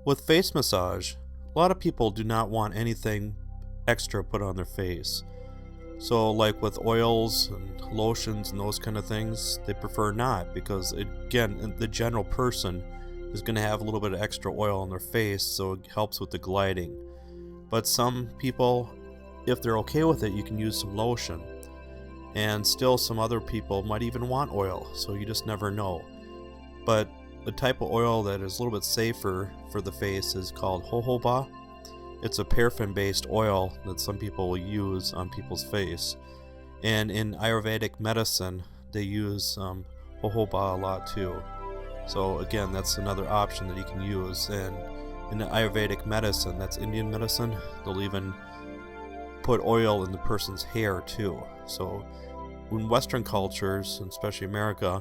With face massage, a lot of people do not want anything extra put on their face. So like with oils and lotions and those kind of things, they prefer not, because again, the general person is going to have a little bit of extra oil on their face, so it helps with the gliding. But some people, if they're okay with it, you can use some lotion. And still some other people might even want oil, so you just never know. But the type of oil that is a little bit safer for the face is called jojoba. It's a paraffin-based oil that some people will use on people's face. And in Ayurvedic medicine, they use jojoba a lot too. So again, that's another option that you can use. And in the Ayurvedic medicine, that's Indian medicine, they'll even put oil in the person's hair too. So in Western cultures, and especially America,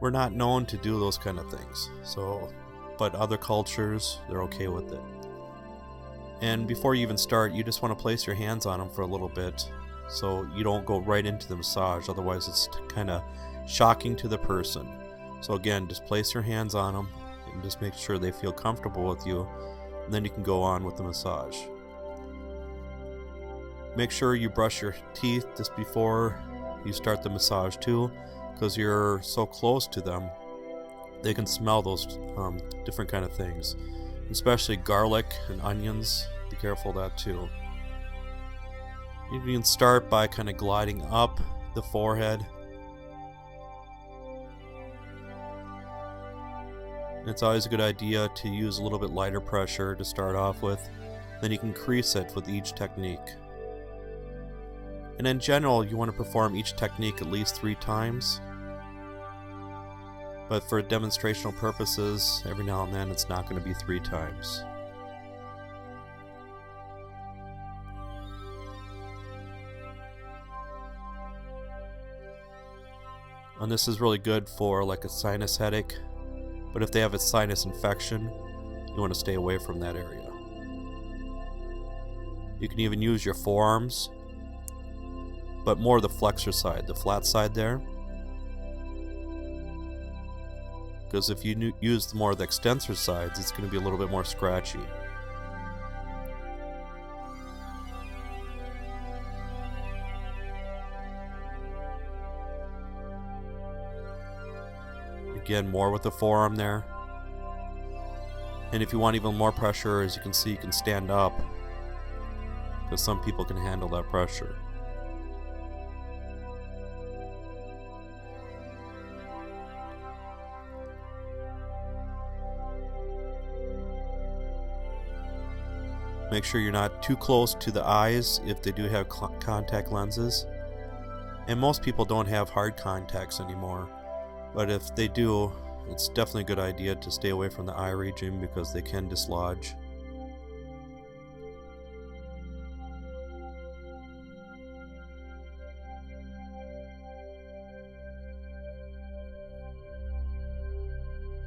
we're not known to do those kind of things. But other cultures, they're okay with it. And before you even start, you just want to place your hands on them for a little bit, so you don't go right into the massage. Otherwise, it's kind of shocking to the person. So again, just place your hands on them and just make sure they feel comfortable with you, and then you can go on with the massage. Make sure you brush your teeth just before you start the massage too, because you're so close to them, they can smell those different kind of things, especially garlic and onions. Be careful of that too. You can start by kind of gliding up the forehead. It's always a good idea to use a little bit lighter pressure to start off with, then you can increase it with each technique. And in general, you want to perform each technique at least 3 times. But for demonstrational purposes, every now and then it's not going to be 3 times. And this is really good for like a sinus headache. But if they have a sinus infection, you want to stay away from that area. You can even use your forearms, but more the flexor side, the flat side there. Because if you use more of the extensor sides, it's going to be a little bit more scratchy. Again, more with the forearm there. And if you want even more pressure, as you can see, you can stand up, because some people can handle that pressure. Make sure you're not too close to the eyes if they do have contact lenses. And most people don't have hard contacts anymore. But if they do, it's definitely a good idea to stay away from the eye region, because they can dislodge.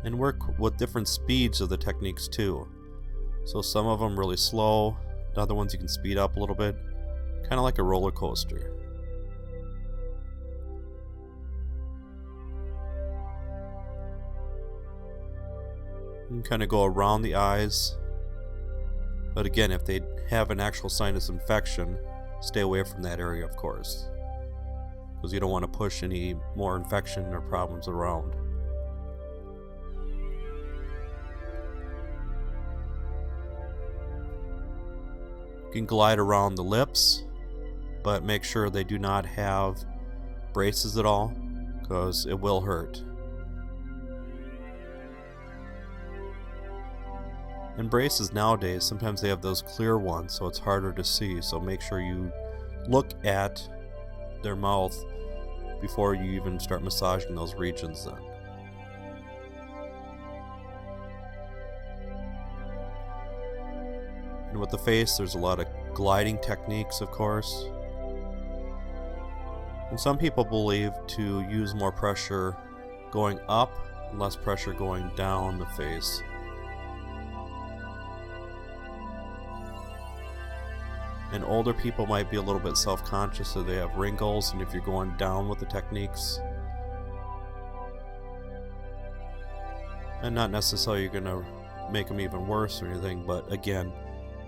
And work with different speeds of the techniques too. So some of them really slow, the other ones you can speed up a little bit, kind of like a roller coaster. You can kind of go around the eyes, but again, if they have an actual sinus infection, stay away from that area, of course, because you don't want to push any more infection or problems around. You can glide around the lips, but make sure they do not have braces at all, because it will hurt. And braces nowadays, sometimes they have those clear ones, so it's harder to see, so make sure you look at their mouth before you even start massaging those regions then. And with the face, there's a lot of gliding techniques, of course. And some people believe to use more pressure going up and less pressure going down the face. And older people might be a little bit self-conscious, so they have wrinkles, and if you're going down with the techniques, and not necessarily you're going to make them even worse or anything, but again,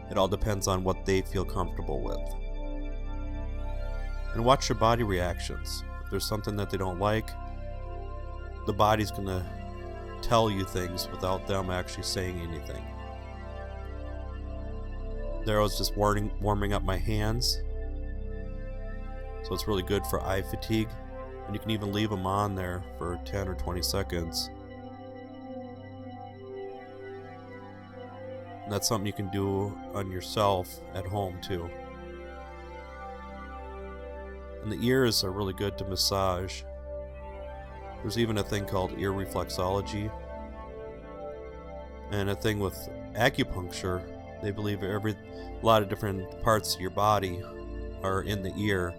it all depends on what they feel comfortable with. And watch your body reactions. If there's something that they don't like, the body's going to tell you things without them actually saying anything. There I was just warming up my hands. So it's really good for eye fatigue. And you can even leave them on there for 10 or 20 seconds. And that's something you can do on yourself at home too. And the ears are really good to massage. There's even a thing called ear reflexology. And a thing with acupuncture, they believe a lot of different parts of your body are in the ear.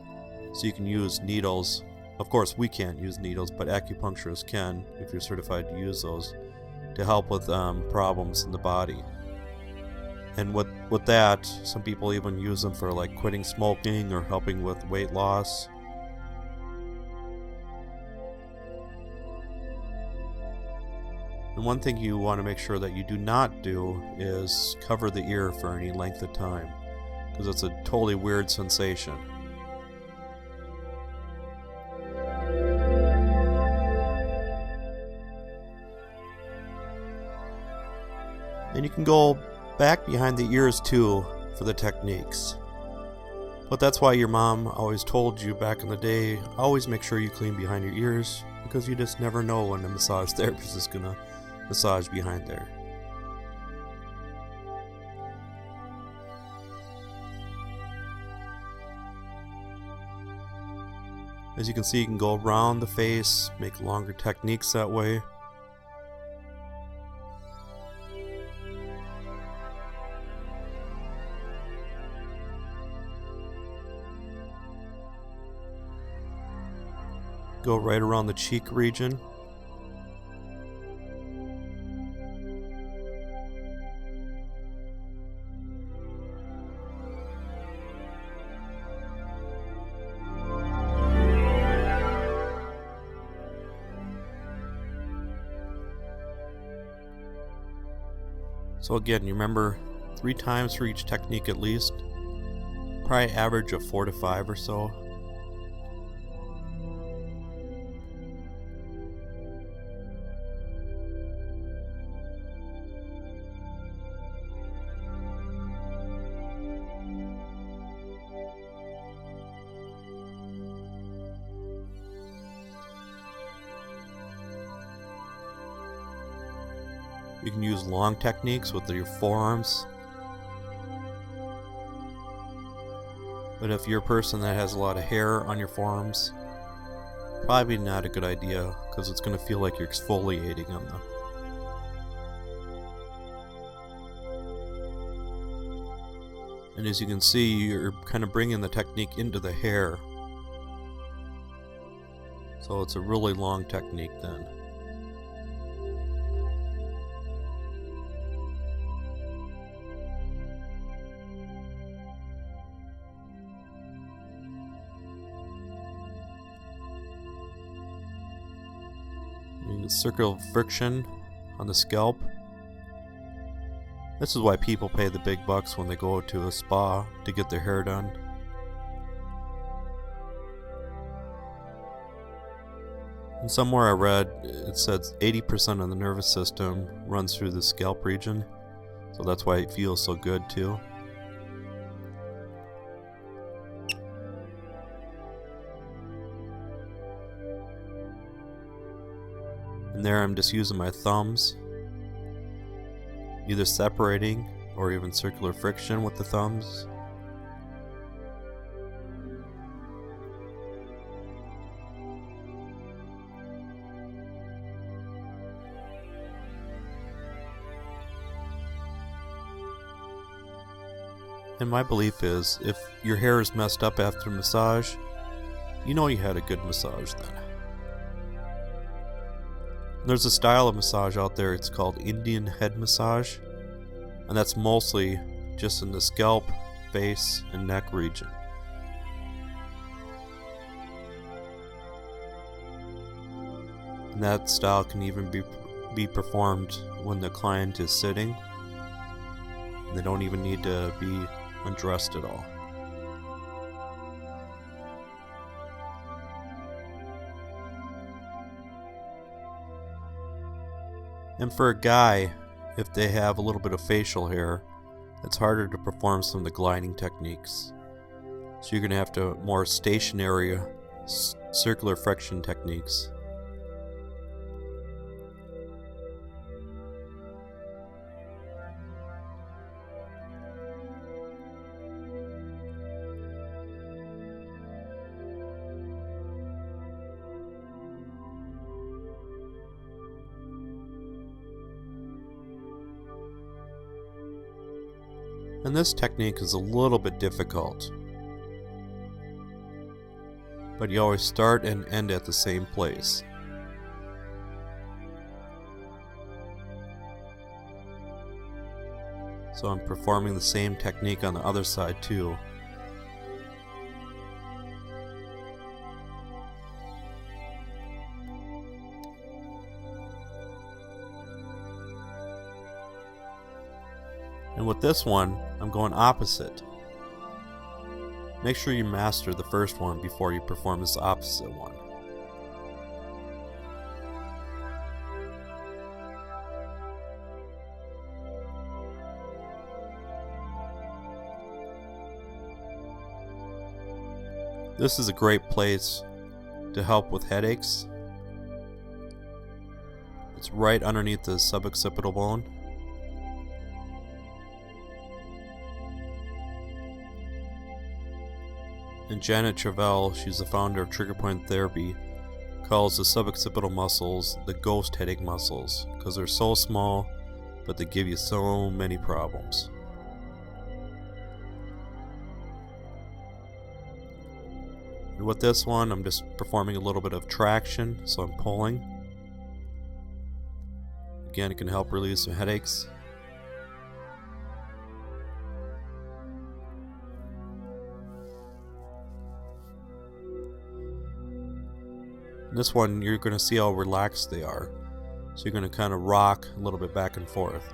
So you can use needles. Of course, we can't use needles, but acupuncturists can, if you're certified to use those, to help with problems in the body. And with that, some people even use them for like quitting smoking or helping with weight loss. And one thing you want to make sure that you do not do is cover the ear for any length of time, because it's a totally weird sensation. And you can go back behind the ears too for the techniques. But that's why your mom always told you back in the day, always make sure you clean behind your ears, because you just never know when a massage therapist is going to massage behind there. As you can see, you can go around the face, make longer techniques that way. Go right around the cheek region. So again, you remember 3 times for each technique at least. Probably average of 4 to 5 or so. You can use long techniques with your forearms. But if you're a person that has a lot of hair on your forearms, probably not a good idea, because it's going to feel like you're exfoliating on them. And as you can see, you're kind of bringing the technique into the hair. So it's a really long technique then. Circle of friction on the scalp. This is why people pay the big bucks when they go to a spa to get their hair done. And somewhere I read it said 80% of the nervous system runs through the scalp region, so that's why it feels so good too. And there I'm just using my thumbs, either separating or even circular friction with the thumbs. And my belief is, if your hair is messed up after massage, you know you had a good massage then. There's a style of massage out there, it's called Indian head massage, and that's mostly just in the scalp, face, and neck region. And that style can even be be performed when the client is sitting. They don't even need to be undressed at all. And for a guy, if they have a little bit of facial hair, it's harder to perform some of the gliding techniques. So you're going to have to more stationary circular friction techniques. And this technique is a little bit difficult, but you always start and end at the same place. So I'm performing the same technique on the other side too. And with this one, I'm going opposite. Make sure you master the first one before you perform this opposite one. This is a great place to help with headaches. It's right underneath the suboccipital bone. And Janet Travell, she's the founder of Trigger Point Therapy, calls the suboccipital muscles the ghost headache muscles because they're so small, but they give you so many problems. And with this one, I'm just performing a little bit of traction, so I'm pulling. Again, it can help relieve some headaches. This one, you're going to see how relaxed they are. So you're going to kind of rock a little bit back and forth.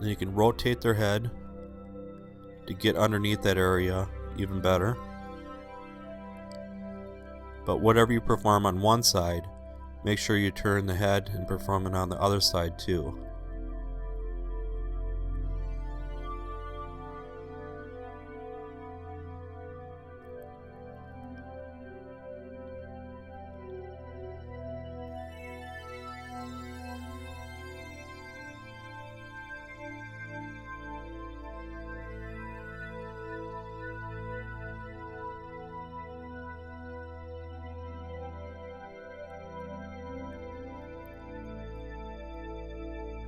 Then you can rotate their head to get underneath that area even better. But whatever you perform on one side, make sure you turn the head and perform it on the other side too.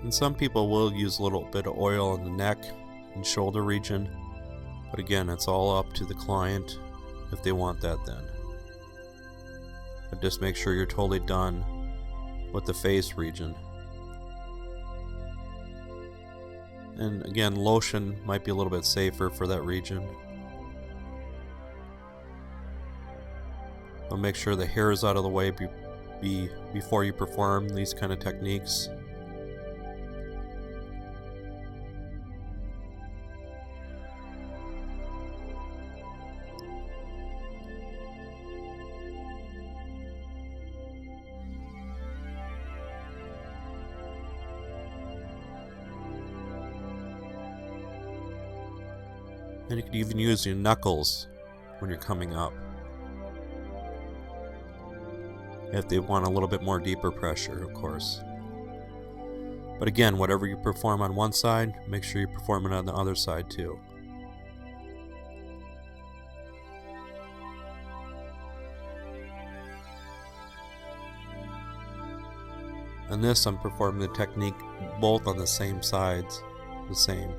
And some people will use a little bit of oil in the neck and shoulder region, but again, it's all up to the client if they want that then. But just make sure you're totally done with the face region. And again, lotion might be a little bit safer for that region. I'll make sure the hair is out of the way before you perform these kind of techniques. And you can even use your knuckles when you're coming up, if they want a little bit more deeper pressure, of course. But again, whatever you perform on one side, make sure you perform it on the other side too. And this, I'm performing the technique both on the same sides, the same.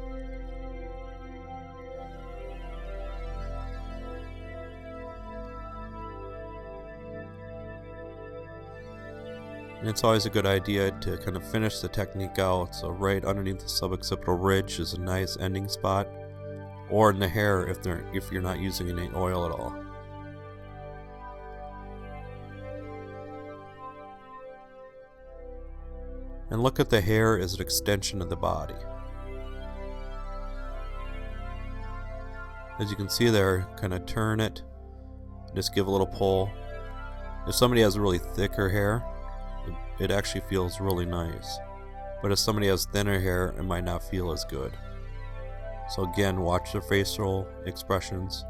And it's always a good idea to kind of finish the technique out, so right underneath the suboccipital ridge is a nice ending spot, or in the hair if you're not using any oil at all. And look at the hair as an extension of the body. As you can see there, kind of turn it, just give a little pull. If somebody has really thicker hair, it actually feels really nice. But if somebody has thinner hair, it might not feel as good. So again, watch their facial expressions.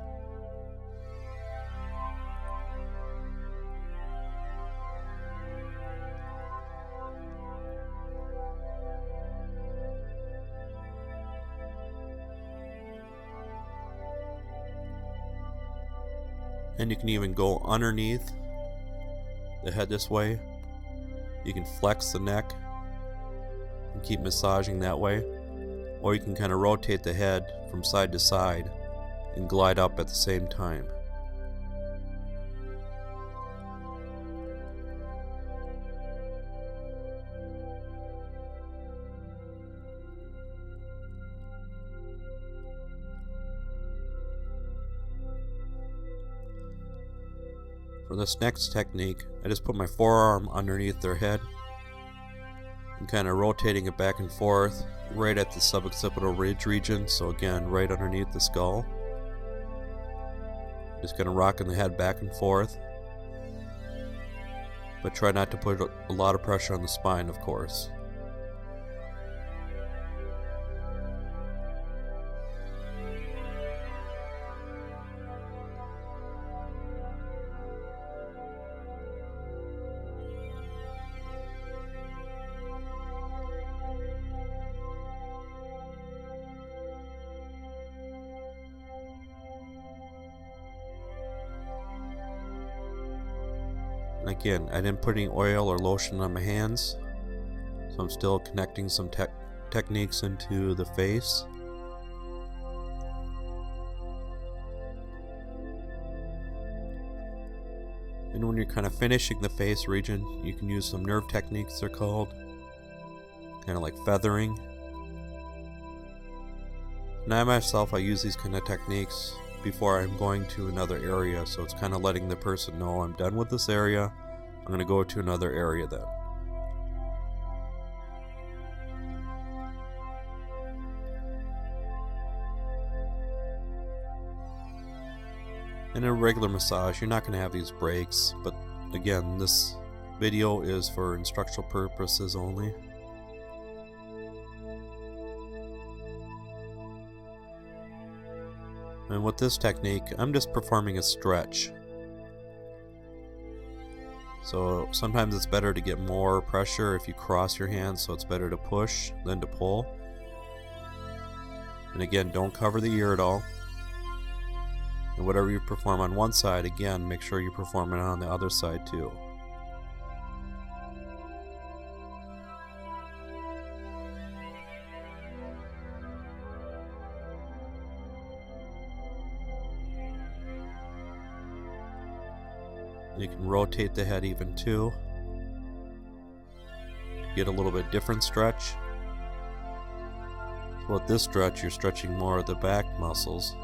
And you can even go underneath the head this way. You can flex the neck and keep massaging that way. Or you can kind of rotate the head from side to side and glide up at the same time. For this next technique, I just put my forearm underneath their head and kind of rotating it back and forth right at the suboccipital ridge region, so again, right underneath the skull. Just kind of rocking the head back and forth, but try not to put a lot of pressure on the spine, of course. And again, I didn't put any oil or lotion on my hands, so I'm still connecting some techniques into the face. And when you're kind of finishing the face region, you can use some nerve techniques, they're called, kind of like feathering. And I myself, I use these kind of techniques before I'm going to another area, so it's kind of letting the person know I'm done with this area, I'm going to go to another area then. In a regular massage, you're not going to have these breaks, but again, this video is for instructional purposes only. And with this technique, I'm just performing a stretch. So sometimes it's better to get more pressure if you cross your hands, so it's better to push than to pull. And again, don't cover the ear at all. And whatever you perform on one side, again, make sure you perform it on the other side too. You can rotate the head even too, to get a little bit different stretch. So with this stretch, you're stretching more of the back muscles,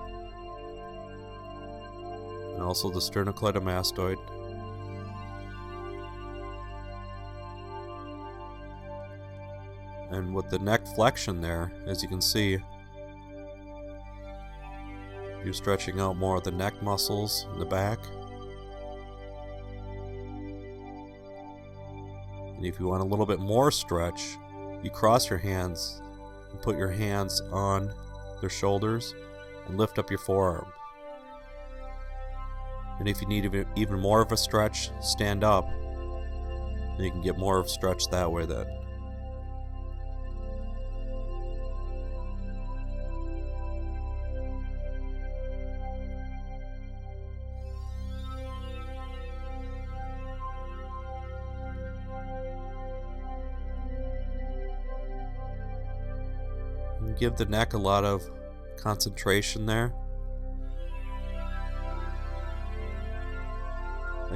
and also the sternocleidomastoid. And with the neck flexion there, as you can see, you're stretching out more of the neck muscles in the back. And if you want a little bit more stretch, you cross your hands and put your hands on their shoulders and lift up your forearm. And if you need even more of a stretch, stand up, and you can get more of a stretch that way then. And give the neck a lot of concentration there.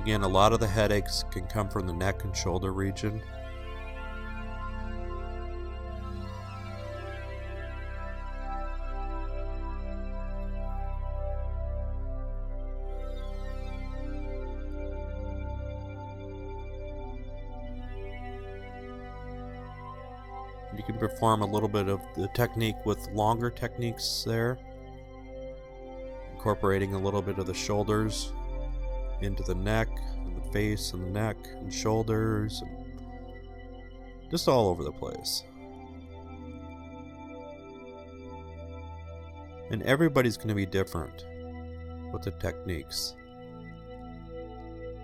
Again, a lot of the headaches can come from the neck and shoulder region. You can perform a little bit of the technique with longer techniques there, incorporating a little bit of the shoulders into the neck, and the face, and the neck, and shoulders, and just all over the place. And everybody's going to be different with the techniques.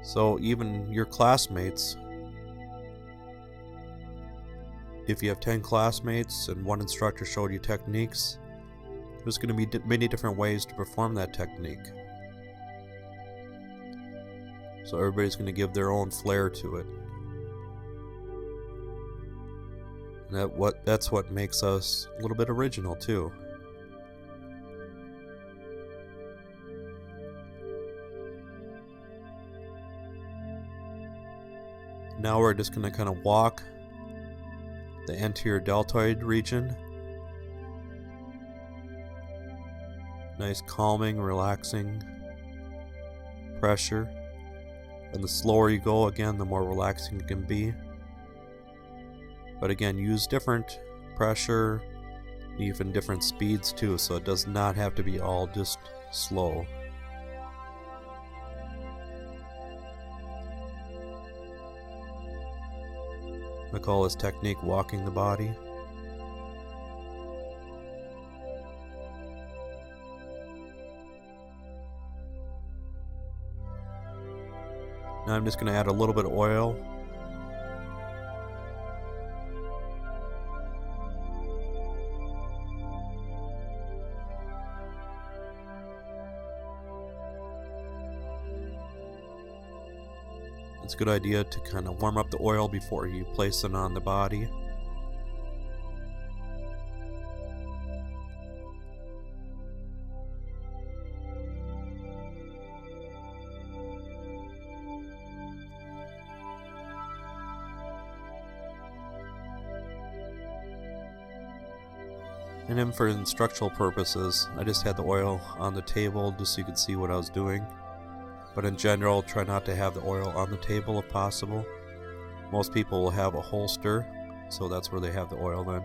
So even your classmates, if you have 10 classmates and one instructor showed you techniques, there's going to be many different ways to perform that technique. So everybody's going to give their own flair to it. And that's what makes us a little bit original too. Now we're just going to kind of walk the anterior deltoid region. Nice calming, relaxing pressure. And the slower you go, again, the more relaxing it can be. But again, use different pressure, even different speeds too, so it does not have to be all just slow. I call this technique walking the body. Now I'm just going to add a little bit of oil. It's a good idea to kind of warm up the oil before you place it on the body. And then for instructional purposes, I just had the oil on the table just so you could see what I was doing. But in general, try not to have the oil on the table if possible. Most people will have a holster, so that's where they have the oil in.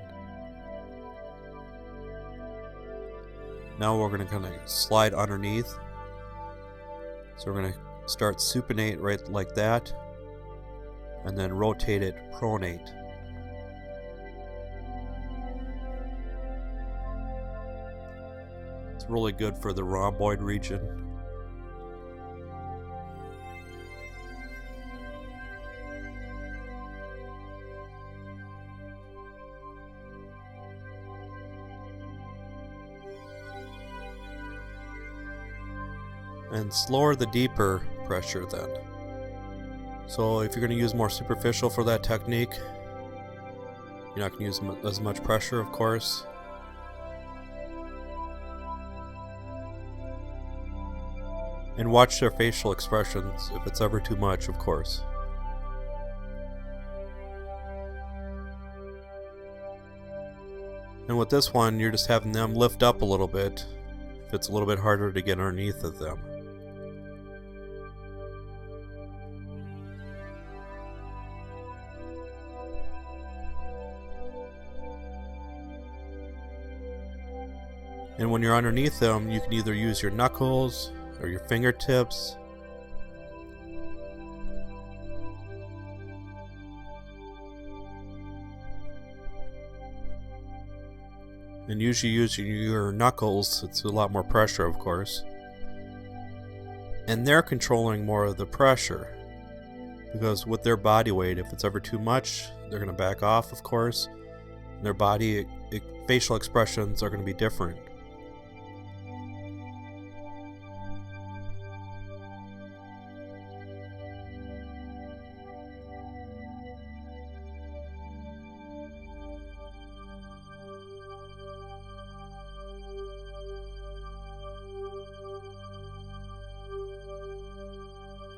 Now we're going to kind of slide underneath. So we're going to start supinate right like that, and then rotate it pronate. It's really good for the rhomboid region. And slower the deeper pressure then. So if you're going to use more superficial for that technique, you're not going to use as much pressure, of course. And watch their facial expressions if it's ever too much, of course. And with this one, you're just having them lift up a little bit if it's a little bit harder to get underneath of them. And when you're underneath them, you can either use your knuckles or your fingertips. And usually using your knuckles, it's a lot more pressure, of course. And they're controlling more of the pressure. Because with their body weight, if it's ever too much, they're going to back off, of course. And their body, facial expressions are going to be different.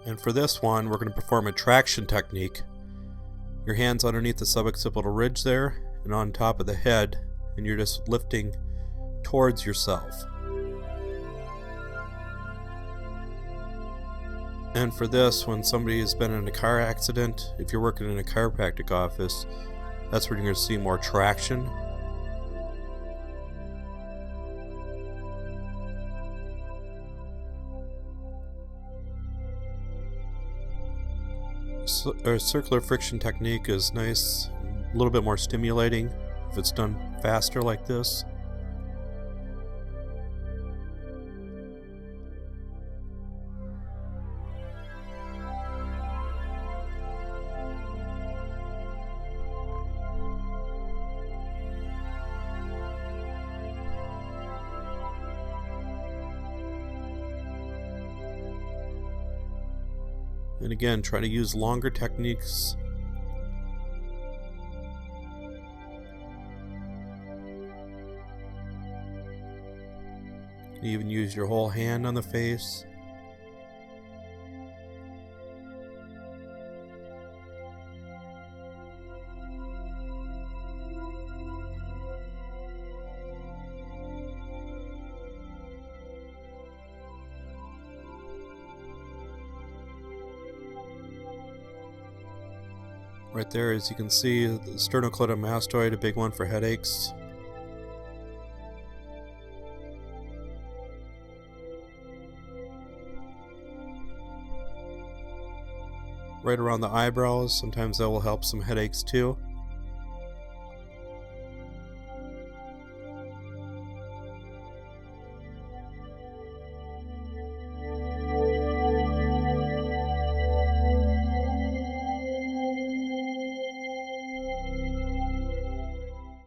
And for this one, we're going to perform a traction technique. Your hands underneath the suboccipital ridge there and on top of the head, and you're just lifting towards yourself. And for this, when somebody has been in a car accident, if you're working in a chiropractic office, that's where you're going to see more traction. So, a circular friction technique is nice, a little bit more stimulating if it's done faster like this. And again, try to use longer techniques. You can even use your whole hand on the face. Right there, as you can see, the sternocleidomastoid, a big one for headaches. Right around the eyebrows, sometimes that will help some headaches too.